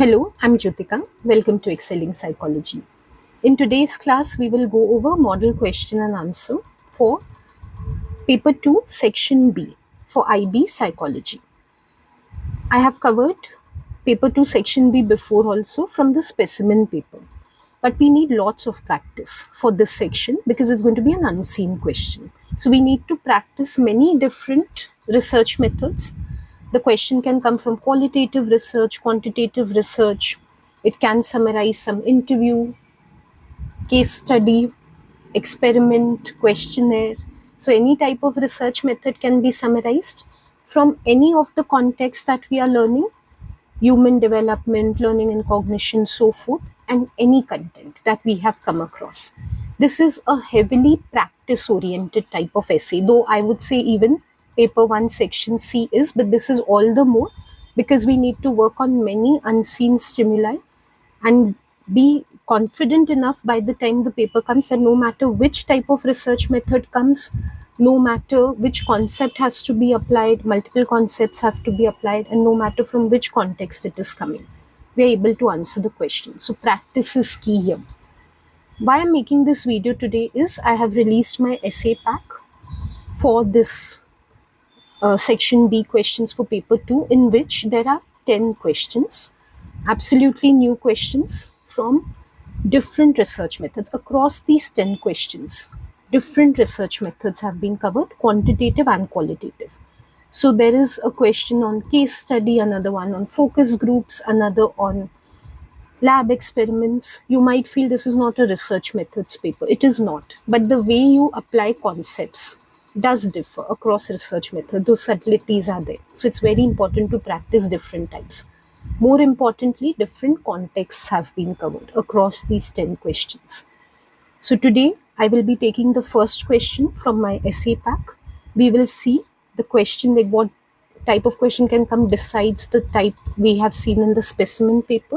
Hello, I'm Jyotika. Welcome to Excelling Psychology. In today's class, we will go over model question and answer for Paper 2, Section B for IB Psychology. I have covered Paper 2, Section B before also from the specimen paper. But we need lots of practice for this section because it's going to be an unseen question. So we need to practice many different research methods. The question can come from qualitative research, quantitative research. It can summarize some interview, case study, experiment, questionnaire. So any type of research method can be summarized from any of the contexts that we are learning: human development, learning and cognition, so forth, and any content that we have come across. This is a heavily practice oriented type of essay, though I would say even paper 1 section C is, but this is all the more because we need to work on many unseen stimuli and be confident enough by the time the paper comes that no matter which type of research method comes, no matter which concept has to be applied, multiple concepts have to be applied, and no matter from which context it is coming, we are able to answer the question. So practice is key here. Why I'm making this video today is I have released my essay pack for this section B questions for paper 2, in which there are 10 questions, absolutely new questions from different research methods. Across these 10 questions, different research methods have been covered, quantitative and qualitative. So there is a question on case study, another one on focus groups, another on lab experiments. You might feel this is not a research methods paper. It is not. But the way you apply concepts does differ across research method. Those subtleties are there. So it's very important to practice different types. More importantly, different contexts have been covered across these 10 questions. So today I will be taking the first question from my essay pack. We will see the question, like what type of question can come besides the type we have seen in the specimen paper.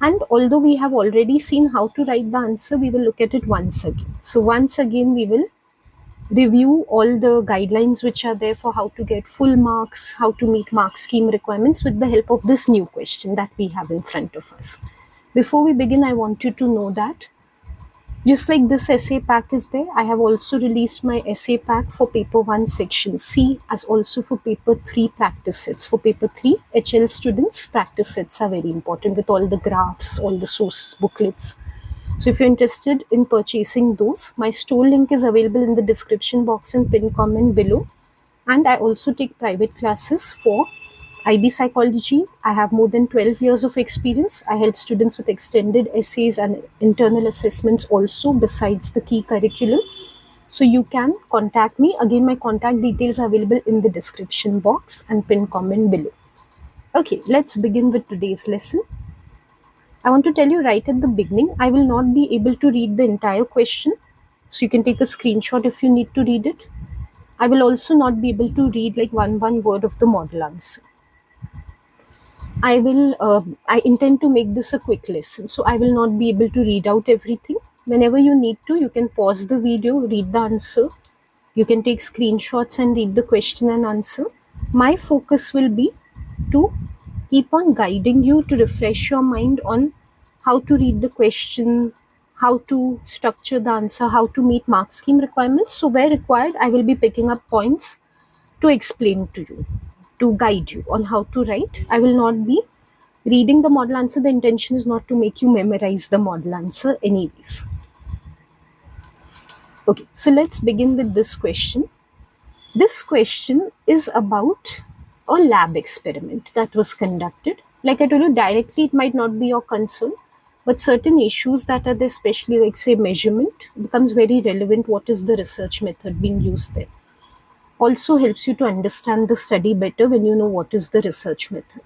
And although we have already seen how to write the answer, we will look at it once again. So once again, we will review all the guidelines which are there for how to get full marks, how to meet mark scheme requirements with the help of this new question that we have in front of us. Before we begin, I want you to know that just like this essay pack is there, I have also released my essay pack for paper 1 section C as also for paper 3 practice sets. For paper 3, HL students, practice sets are very important with all the graphs, all the source booklets. So if you're interested in purchasing those, my store link is available in the description box and pinned comment below. And I also take private classes for IB Psychology. I have more than 12 years of experience. I help students with extended essays and internal assessments also besides the key curriculum. So you can contact me. Again, my contact details are available in the description box and pinned comment below. Okay, let's begin with today's lesson. I want to tell you right at the beginning, I will not be able to read the entire question. So you can take a screenshot if you need to read it. I will also not be able to read like one word of the model answer. I intend to make this a quick lesson, so I will not be able to read out everything. Whenever you need to, you can pause the video, read the answer. You can take screenshots and read the question and answer. My focus will be to keep on guiding you to refresh your mind on how to read the question, how to structure the answer, how to meet mark scheme requirements. So where required, I will be picking up points to explain to you, to guide you on how to write. I will not be reading the model answer. The intention is not to make you memorize the model answer anyways. Okay, so let's begin with this question. This question is about a lab experiment that was conducted. Like I told you, directly it might not be your concern, but certain issues that are there, especially like say measurement, becomes very relevant. What is the research method being used there? Also helps you to understand the study better when you know what is the research method.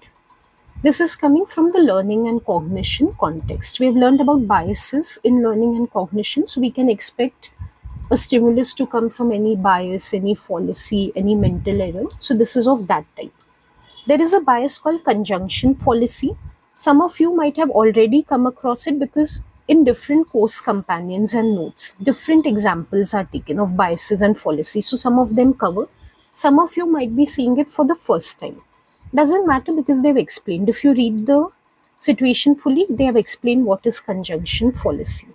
This is coming from the learning and cognition context. We have learned about biases in learning and cognition, so we can expect a stimulus to come from any bias, any fallacy, any mental error. So this is of that type. There is a bias called conjunction fallacy. Some of you might have already come across it because in different course companions and notes, different examples are taken of biases and fallacies. So some of them cover. Some of you might be seeing it for the first time. Doesn't matter because they've explained. If you read the Situation fully, they have explained what is conjunction fallacy.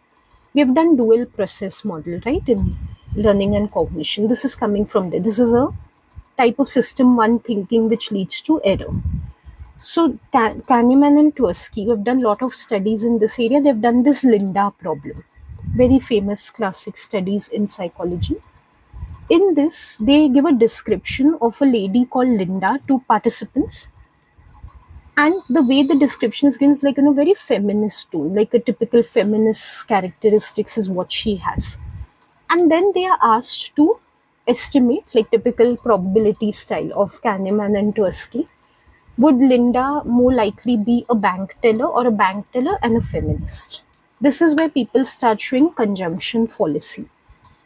We have done dual process model, right, in learning and cognition. This is coming from there. This is a type of system one thinking which leads to error. So Kahneman and Tversky have done a lot of studies in this area. They've done this Linda problem, very famous classic studies in psychology. In this, they give a description of a lady called Linda to participants, and the way the description is given is like in a very feminist tone, like a typical feminist characteristics is what she has. And then they are asked to estimate, like typical probability style of Kahneman and Tversky, would Linda more likely be a bank teller or a bank teller and a feminist? This is where people start showing conjunction fallacy.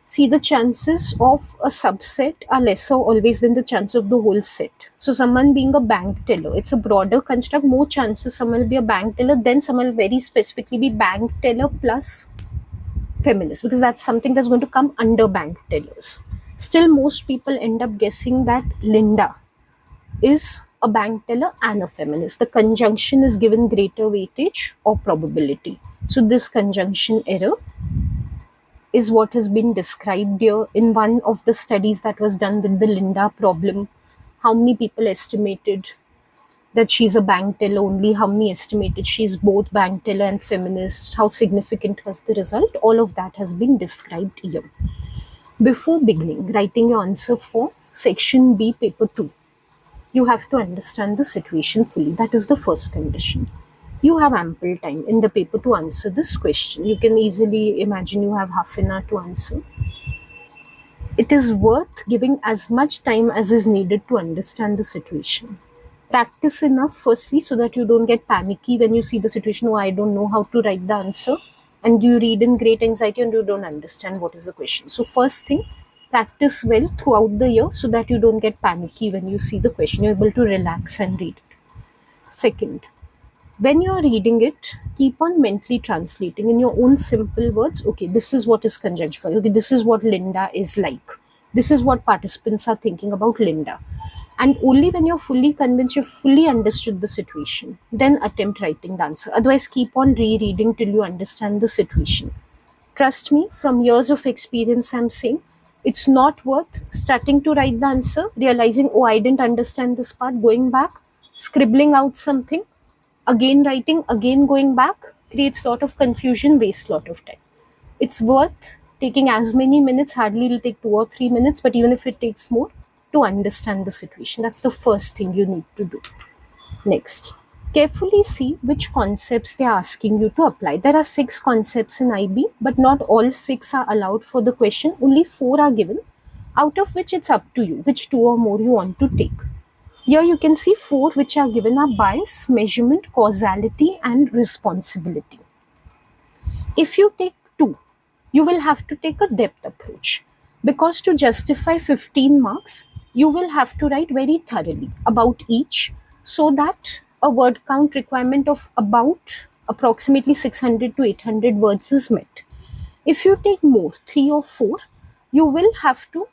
See, the chances of a subset are lesser always than the chance of the whole set. So, someone being a bank teller, it's a broader construct, more chances someone will be a bank teller, then someone will very specifically be bank teller plus feminist, because that's something that's going to come under bank tellers. Still, most people end up guessing that Linda is a bank teller and a feminist. The conjunction is given greater weightage or probability. So, this conjunction error is what has been described here in one of the studies that was done with the Linda problem. How many people estimated that she's a bank teller only? How many estimated she's both bank teller and feminist? How significant was the result? All of that has been described here. Before beginning writing your answer for section B, paper 2, you have to understand the situation fully. That is the first condition. You have ample time in the paper to answer this question. You can easily imagine you have half an hour to answer. It is worth giving as much time as is needed to understand the situation. Practice enough, firstly, so that you don't get panicky when you see the situation. Oh, I don't know how to write the answer. And you read in great anxiety and you don't understand what is the question. So, first thing, practice well throughout the year so that you don't get panicky when you see the question. You're able to relax and read it. Second, when you're reading it, keep on mentally translating in your own simple words. Okay, this is what is conjecture. Okay, this is what Linda is like. This is what participants are thinking about Linda. And only when you're fully convinced, you've fully understood the situation, then attempt writing the answer. Otherwise, keep on rereading till you understand the situation. Trust me, from years of experience, I'm saying it's not worth starting to write the answer, realizing, oh, I didn't understand this part, going back, scribbling out something, again writing, again going back, creates a lot of confusion, wastes a lot of time. It's worth taking as many minutes, hardly it'll take 2 or 3 minutes, but even if it takes more, to understand the situation. That's the first thing you need to do. Next, carefully see which concepts they are asking you to apply. There are 6 concepts in IB, but not all 6 are allowed for the question. Only 4 are given, out of which it's up to you which 2 or more you want to take. Here you can see 4 which are given are bias, measurement, causality, and responsibility. If you take 2, you will have to take a depth approach, because to justify 15 marks, you will have to write very thoroughly about each, so that a word count requirement of about approximately 600 to 800 words is met. If you take more, 3 or 4, you will have to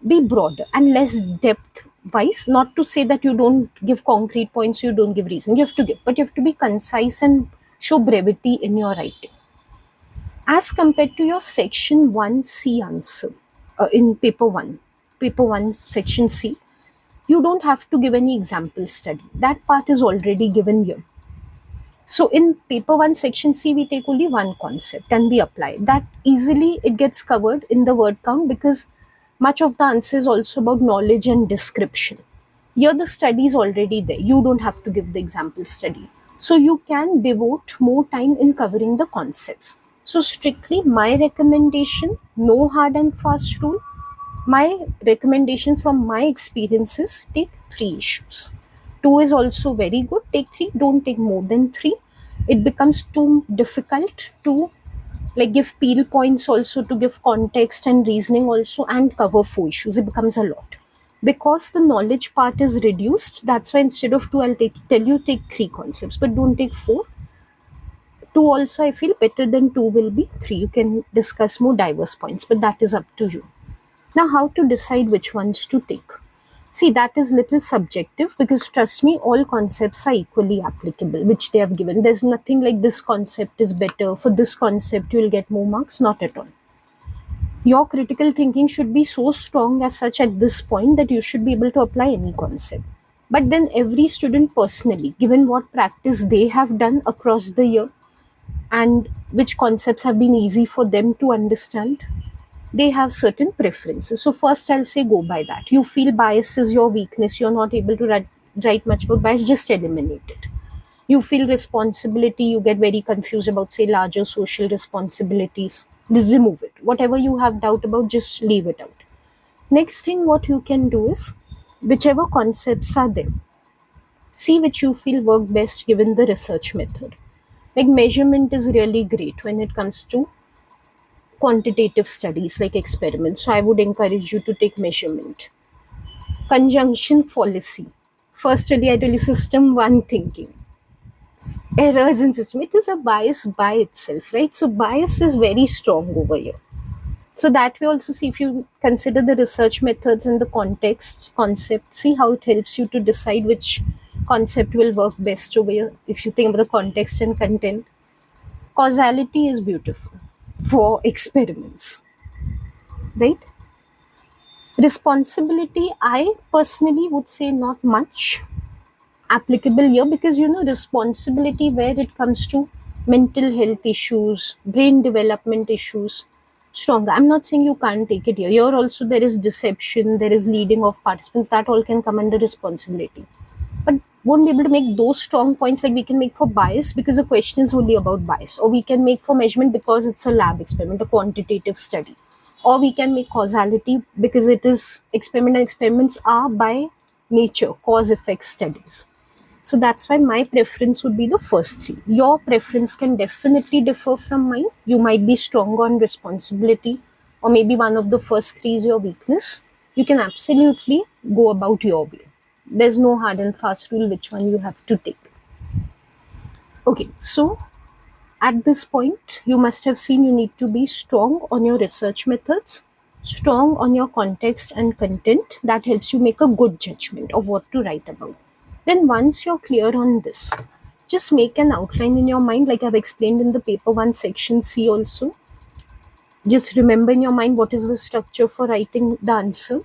be broader and less depth wise. Not to say that you don't give concrete points, you don't give reason, you have to give, but you have to be concise and show brevity in your writing. As compared to your section 1C answer in paper 1 section C, you don't have to give any example study. That part is already given here. So in paper 1 section C, we take only one concept and we apply that. Easily it gets covered in the word count, because much of the answer is also about knowledge and description. Here the study is already there. You don't have to give the example study. So you can devote more time in covering the concepts. So strictly my recommendation, no hard and fast rule. My recommendation from my experiences, take 3 issues. 2 is also very good. Take 3, don't take more than 3. It becomes too difficult to like give peel points also, to give context and reasoning also, and cover 4 issues. It becomes a lot. Because the knowledge part is reduced, that's why instead of 2, I'll tell you take 3 concepts, but don't take 4. 2 also, I feel better than 2 will be 3. You can discuss more diverse points, but that is up to you. Now, how to decide which ones to take? See, that is little subjective because trust me, all concepts are equally applicable, which they have given. There's nothing like this concept is better. For this concept, you will get more marks. Not at all. Your critical thinking should be so strong as such at this point that you should be able to apply any concept. But then every student personally, given what practice they have done across the year and which concepts have been easy for them to understand, they have certain preferences. So first I'll say go by that. You feel bias is your weakness, you're not able to write much about bias, just eliminate it. You feel responsibility, you get very confused about say larger social responsibilities, remove it. Whatever you have doubt about, just leave it out. Next thing what you can do is, whichever concepts are there, see which you feel work best given the research method. Like measurement is really great when it comes to quantitative studies like experiments. So I would encourage you to take measurement. Conjunction fallacy. Firstly, I tell you system one thinking. Errors in system. It is a bias by itself, right? So bias is very strong over here. So that way also see if you consider the research methods and the context concept, see how it helps you to decide which concept will work best over here if you think about the context and content. Causality is beautiful for experiments, right? Responsibility, I personally would say not much applicable here because responsibility where it comes to mental health issues, brain development issues, stronger. I'm not saying you can't take it here. Here also there is deception, there is leading of participants, that all can come under responsibility. But won't be able to make those strong points like we can make for bias because the question is only about bias, or we can make for measurement because it's a lab experiment, a quantitative study, or we can make causality because it is experiment, and experiments are by nature cause effect studies. So that's why my preference would be the first three. Your preference can definitely differ from mine. You might be stronger on responsibility, or maybe one of the first three is your weakness. You can absolutely go about your way. There's no hard and fast rule which one you have to take. Okay, so at this point, you must have seen you need to be strong on your research methods, strong on your context and content. That helps you make a good judgment of what to write about. Then, once you're clear on this, just make an outline in your mind, like I've explained in the paper 1 section C also. Just remember in your mind what is the structure for writing the answer,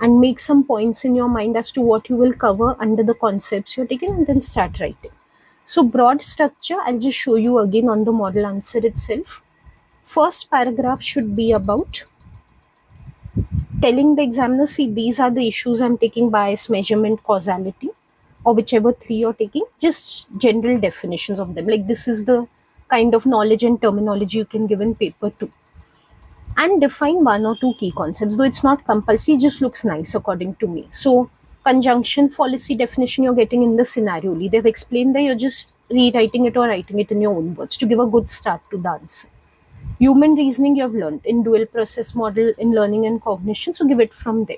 and make some points in your mind as to what you will cover under the concepts you're taking, and then start writing. So broad structure, I'll just show you again on the model answer itself. First paragraph should be about telling the examiner, see, these are the issues I'm taking: bias, measurement, causality, or whichever three you're taking, just general definitions of them. Like this is the kind of knowledge and terminology you can give in paper 2. And define one or two key concepts, though it's not compulsory, it just looks nice according to me. So conjunction fallacy definition you're getting in the scenario. They've explained there, you're just rewriting it or writing it in your own words to give a good start to the answer. Human reasoning you have learned in dual process model in learning and cognition, so give it from there.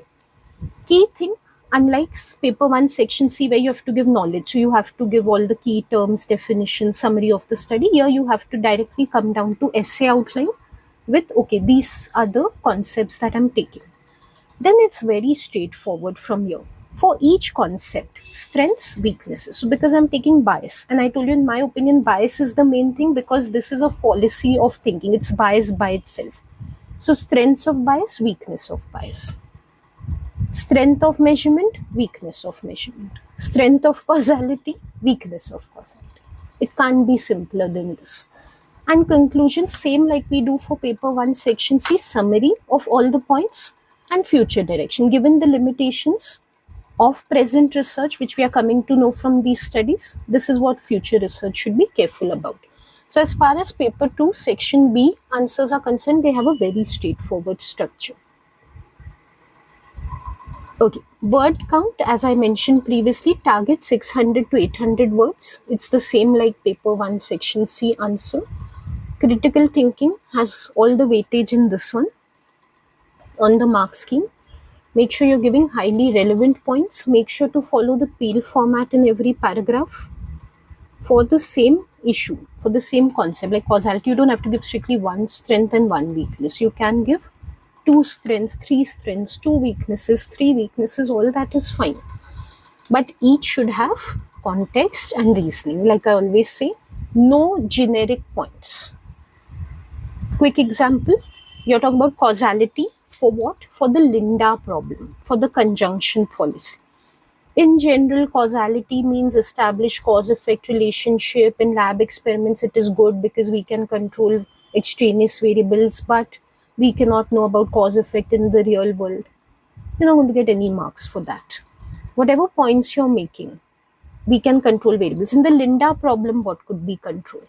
Key thing, unlike paper 1 section C where you have to give knowledge, so you have to give all the key terms, definition, summary of the study, here you have to directly come down to essay outline with, okay, these are the concepts that I'm taking. Then it's very straightforward from here. For each concept, strengths, weaknesses. So because I'm taking bias, and I told you in my opinion, bias is the main thing because this is a fallacy of thinking. It's bias by itself. So strengths of bias, weakness of bias. Strength of measurement, weakness of measurement. Strength of causality, weakness of causality. It can't be simpler than this. And conclusion, same like we do for paper 1 section C, summary of all the points and future direction. Given the limitations of present research, which we are coming to know from these studies, this is what future research should be careful about. So as far as paper 2 section B answers are concerned, they have a very straightforward structure. Okay, word count, as I mentioned previously, target 600 to 800 words. It's the same like paper 1 section C answer. Critical thinking has all the weightage in this one on the mark scheme. Make sure you're giving highly relevant points. Make sure to follow the Peel format in every paragraph for the same issue, for the same concept. Like causality, you don't have to give strictly one strength and one weakness. You can give 2 strengths, 3 strengths, 2 weaknesses, 3 weaknesses, all that is fine. But each should have context and reasoning. Like I always say, no generic points. Quick example, you're talking about causality for what? For the Linda problem, for the conjunction fallacy. In general, causality means established cause-effect relationship. In lab experiments, it is good because we can control extraneous variables, but we cannot know about cause-effect in the real world. You're not going to get any marks for that. Whatever points you're making, we can control variables. In the Linda problem, what could be controlled?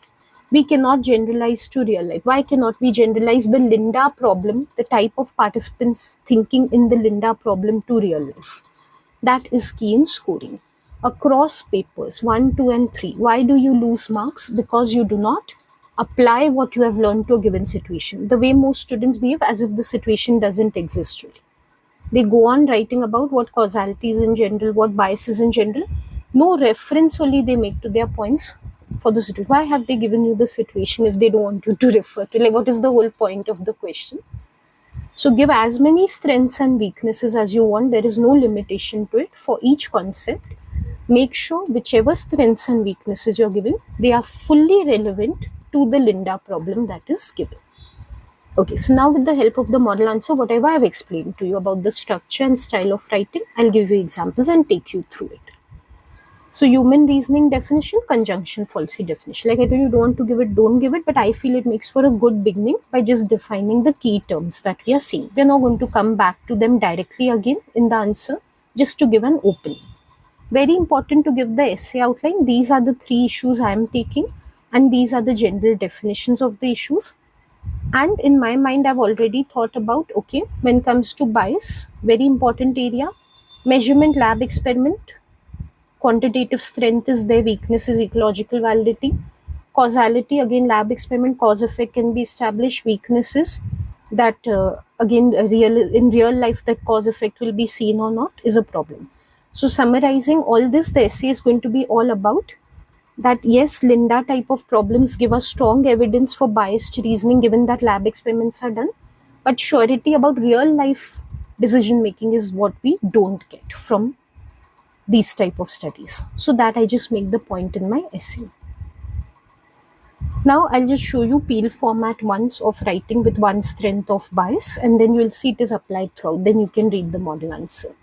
We cannot generalize to real life. Why cannot we generalize the Linda problem, the type of participants thinking in the Linda problem, to real life? That is key in scoring. Across papers 1, 2, and 3, why do you lose marks? Because you do not apply what you have learned to a given situation. The way most students behave, as if the situation doesn't exist really. They go on writing about what causality is in general, what bias is in general. No reference only they make to their points for the situation. Why have they given you the situation if they don't want you to refer to? Like, what is the whole point of the question? So give as many strengths and weaknesses as you want. There is no limitation to it for each concept. Make sure whichever strengths and weaknesses you're giving, they are fully relevant to the Linda problem that is given. Okay, so now with the help of the model answer, whatever I've explained to you about the structure and style of writing, I'll give you examples and take you through it. So human reasoning definition, conjunction fallacy definition. Like I told you, don't want to give it, don't give it, but I feel it makes for a good beginning by just defining the key terms that we are seeing. We're not going to come back to them directly again in the answer, just to give an opening. Very important to give the essay outline. These are the 3 issues I am taking, and these are the general definitions of the issues. And in my mind, I've already thought about, okay, when it comes to bias, very important area, measurement, lab experiment, quantitative strength is there, weakness is ecological validity. Causality, again, lab experiment, cause effect can be established. Weaknesses that again in real life that cause effect will be seen or not is a problem. So summarizing all this, the essay is going to be all about that. Yes, Linda type of problems give us strong evidence for biased reasoning given that lab experiments are done, but surety about real life decision making is what we don't get from these type of studies. So that I just make the point in my essay. Now I'll just show you Peel format once of writing with one strength of bias, and then you'll see it is applied throughout. Then you can read the model answer.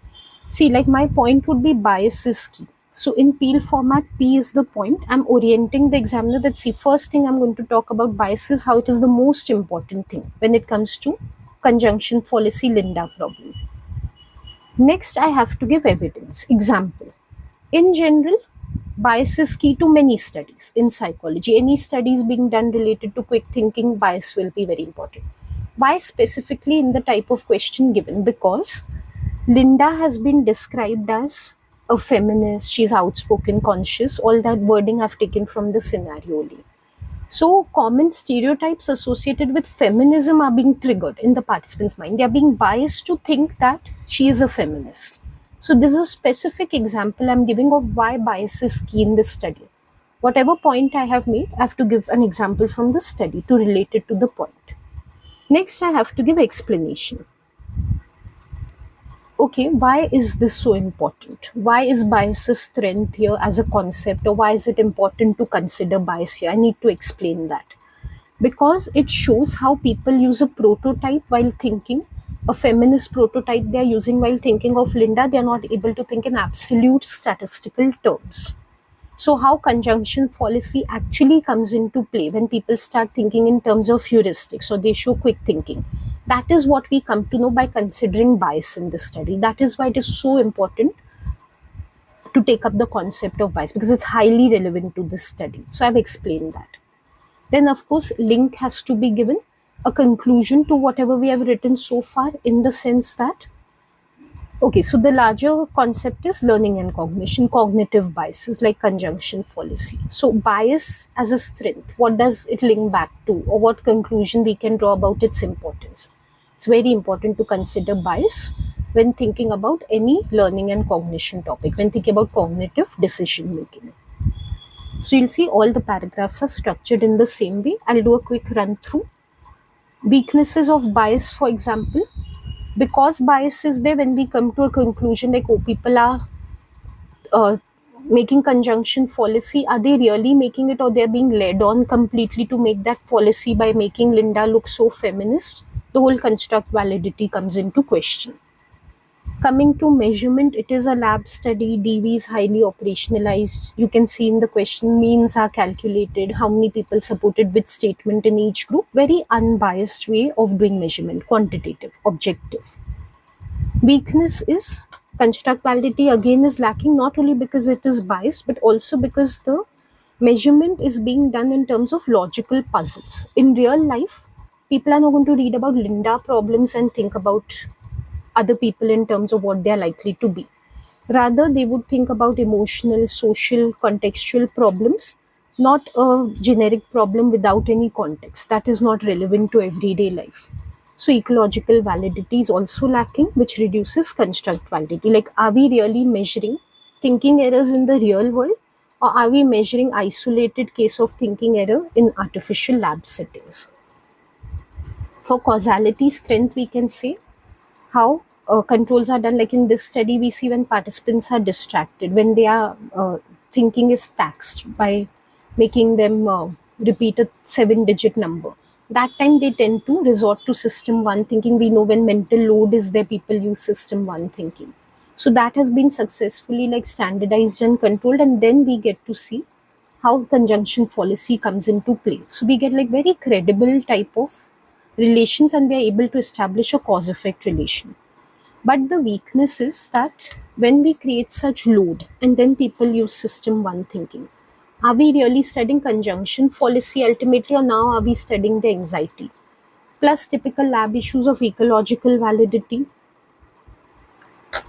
See, like my point would be bias is key. So in Peel format, P is the point. I'm orienting the examiner that, see, first thing I'm going to talk about bias is how it is the most important thing when it comes to conjunction fallacy Linda problem. Next, I have to give evidence. Example. In general, bias is key to many studies in psychology. Any studies being done related to quick thinking, bias will be very important. Why specifically in the type of question given? Because Linda has been described as a feminist, she's outspoken, conscious, all that wording I've taken from the scenario only. So common stereotypes associated with feminism are being triggered in the participant's mind. They are being biased to think that she is a feminist. So this is a specific example I'm giving of why bias is key in this study. Whatever point I have made, I have to give an example from the study to relate it to the point. Next, I have to give explanation. Okay, why is this so important? Why is bias's strength here as a concept, or why is it important to consider bias here? I need to explain that. Because it shows how people use a prototype while thinking, a feminist prototype they are using while thinking of Linda, they are not able to think in absolute statistical terms. So how conjunction fallacy actually comes into play when people start thinking in terms of heuristics, or they show quick thinking. That is what we come to know by considering bias in this study. That is why it is so important to take up the concept of bias, because it's highly relevant to this study. So I've explained that. Then of course, link has to be given, a conclusion to whatever we have written so far, in the sense that, okay, so the larger concept is learning and cognition, cognitive biases like conjunction fallacy. So bias as a strength, what does it link back to, or what conclusion we can draw about its importance? It's very important to consider bias when thinking about any learning and cognition topic, when thinking about cognitive decision making. So you'll see all the paragraphs are structured in the same way. I'll do a quick run through. Weaknesses of bias, for example, Because bias is there, when we come to a conclusion like, oh, people are uh, making conjunction fallacy, are they really making it, or they're being led on completely to make that fallacy by making Linda look so feminist? The whole construct validity comes into question. Coming to measurement, it is a lab study. DV is highly operationalized. You can see in the question, means are calculated, how many people supported which statement in each group. Very unbiased way of doing measurement, quantitative, objective. Weakness is construct validity again is lacking, not only because it is biased, but also because the measurement is being done in terms of logical puzzles. In real life, people are not going to read about Linda problems and think about other people in terms of what they are likely to be. Rather, they would think about emotional, social, contextual problems, not a generic problem without any context that is not relevant to everyday life. So, ecological validity is also lacking, which reduces construct validity. Like, are we really measuring thinking errors in the real world, or are we measuring isolated case of thinking error in artificial lab settings? For causality strength, we can say how controls are done. Like in this study, we see when participants are distracted, when they are thinking is taxed by making them repeat a 7-digit number, that time they tend to resort to system 1 thinking. We know when mental load is there, people use system 1 thinking. So that has been successfully like standardized and controlled, and then we get to see how conjunction fallacy comes into play. So we get like very credible type of relations, and we are able to establish a cause effect relation. But the weakness is that when we create such load and then people use system 1 thinking, are we really studying conjunction fallacy ultimately, or now are we studying the anxiety? Plus typical lab issues of ecological validity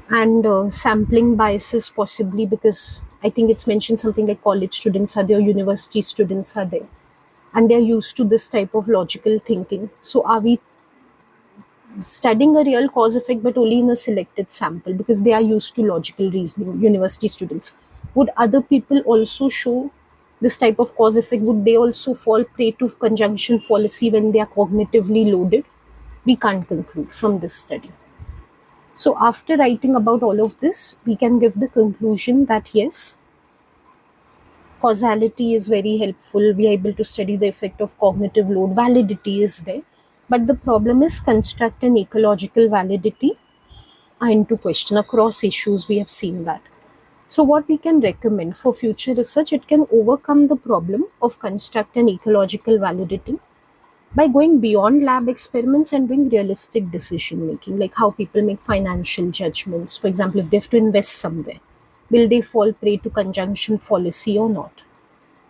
and sampling biases, possibly because I think it's mentioned something like college students are there, university students are there, and they're used to this type of logical thinking. So are we studying a real cause effect but only in a selected sample because they are used to logical reasoning, university students? Would other people also show this type of cause effect? Would they also fall prey to conjunction fallacy when they are cognitively loaded? We can't conclude from this study. So after writing about all of this, we can give the conclusion that yes, causality is very helpful. We are able to study the effect of cognitive load. Validity is there. But the problem is construct and ecological validity are into question across issues. We have seen that. So what we can recommend for future research, it can overcome the problem of construct and ecological validity by going beyond lab experiments and doing realistic decision making, like how people make financial judgments. For example, if they have to invest somewhere, will they fall prey to conjunction fallacy or not?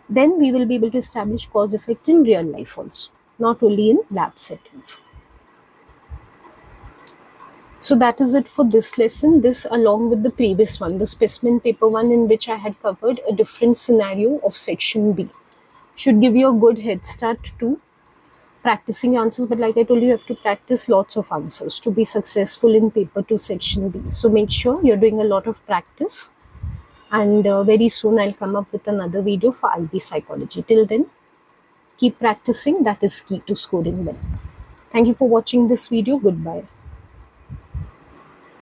Then we will be able to establish cause effect in real life also, not only in lab settings. So that is it for this lesson. This along with the previous one, the specimen paper one, in which I had covered a different scenario of section B, should give you a good head start to practicing your answers. But like I told you, you have to practice lots of answers to be successful in paper 2 section B. So make sure you're doing a lot of practice, and very soon I'll come up with another video for IB psychology. Till then, keep practicing. That is key to scoring well. Thank you for watching this video. Goodbye.